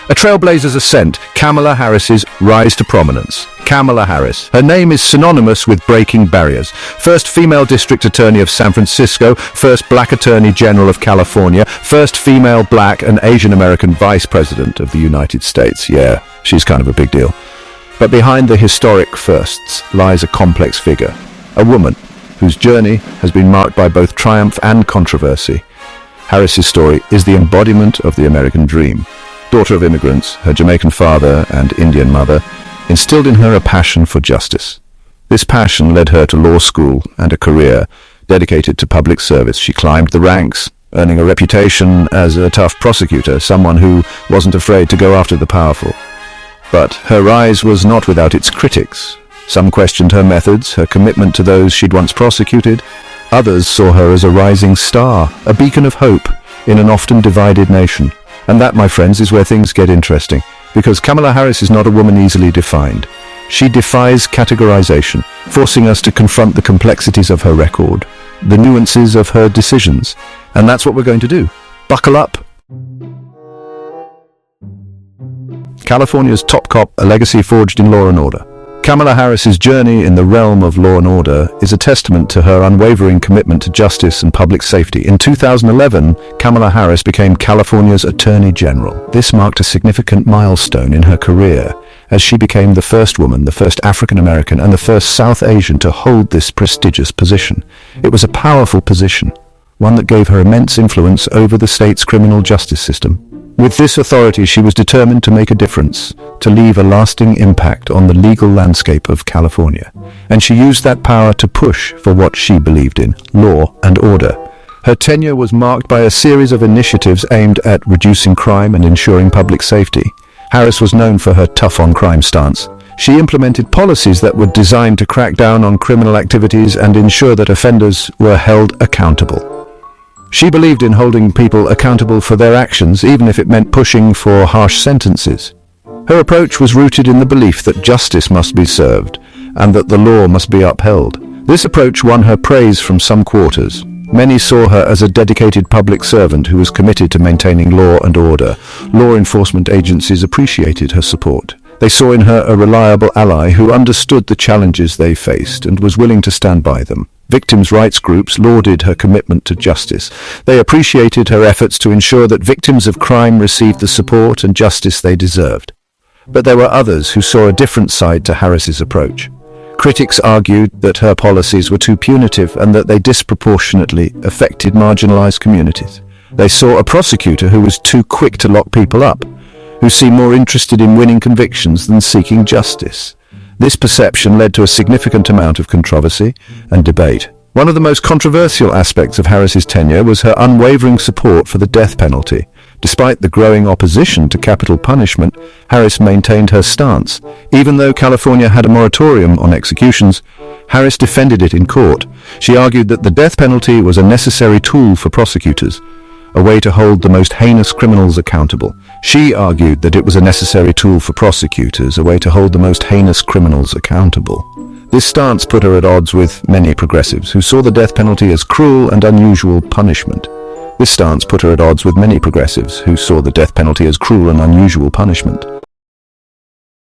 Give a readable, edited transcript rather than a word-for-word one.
A trailblazer's ascent, Kamala Harris's rise to prominence. Kamala Harris. Her name is synonymous with breaking barriers. First female district attorney of San Francisco, first black attorney general of California, first female black and Asian American vice president of the United States. Yeah, she's kind of a big deal. But behind the historic firsts lies a complex figure, a woman whose journey has been marked by both triumph and controversy. Harris's story is the embodiment of the American dream. Daughter of immigrants, her Jamaican father and Indian mother instilled in her a passion for justice. This passion led her to law school and a career dedicated to public service. She climbed the ranks, earning a reputation as a tough prosecutor, someone who wasn't afraid to go after the powerful. But her rise was not without its critics. Some questioned her methods, her commitment to those she'd once prosecuted. Others saw her as a rising star, a beacon of hope in an often divided nation. And that, my friends, is where things get interesting, because Kamala Harris is not a woman easily defined. She defies categorization, forcing us to confront the complexities of her record, the nuances of her decisions. And that's what we're going to do. Buckle up. California's top cop, a legacy forged in law and order. Kamala Harris's journey in the realm of law and order is a testament to her unwavering commitment to justice and public safety. In 2011, Kamala Harris became California's Attorney General. This marked a significant milestone in her career, as she became the first woman, the first African American, and the first South Asian to hold this prestigious position. It was a powerful position, one that gave her immense influence over the state's criminal justice system. With this authority, she was determined to make a difference, to leave a lasting impact on the legal landscape of California. And she used that power to push for what she believed in, law and order. Her tenure was marked by a series of initiatives aimed at reducing crime and ensuring public safety. Harris was known for her tough-on-crime stance. She implemented policies that were designed to crack down on criminal activities and ensure that offenders were held accountable. She believed in holding people accountable for their actions, even if it meant pushing for harsh sentences. Her approach was rooted in the belief that justice must be served and that the law must be upheld. This approach won her praise from some quarters. Many saw her as a dedicated public servant who was committed to maintaining law and order. Law enforcement agencies appreciated her support. They saw in her a reliable ally who understood the challenges they faced and was willing to stand by them. Victims' rights groups lauded her commitment to justice. They appreciated her efforts to ensure that victims of crime received the support and justice they deserved. But there were others who saw a different side to Harris's approach. Critics argued that her policies were too punitive and that they disproportionately affected marginalized communities. They saw a prosecutor who was too quick to lock people up, who seemed more interested in winning convictions than seeking justice. This perception led to a significant amount of controversy and debate. One of the most controversial aspects of Harris's tenure was her unwavering support for the death penalty. Despite the growing opposition to capital punishment, Harris maintained her stance. Even though California had a moratorium on executions, Harris defended it in court. She argued that the death penalty was a necessary tool for prosecutors, a way to hold the most heinous criminals accountable. She argued that it was a necessary tool for prosecutors, a way to hold the most heinous criminals accountable. This stance put her at odds with many progressives who saw the death penalty as cruel and unusual punishment. This stance put her at odds with many progressives who saw the death penalty as cruel and unusual punishment.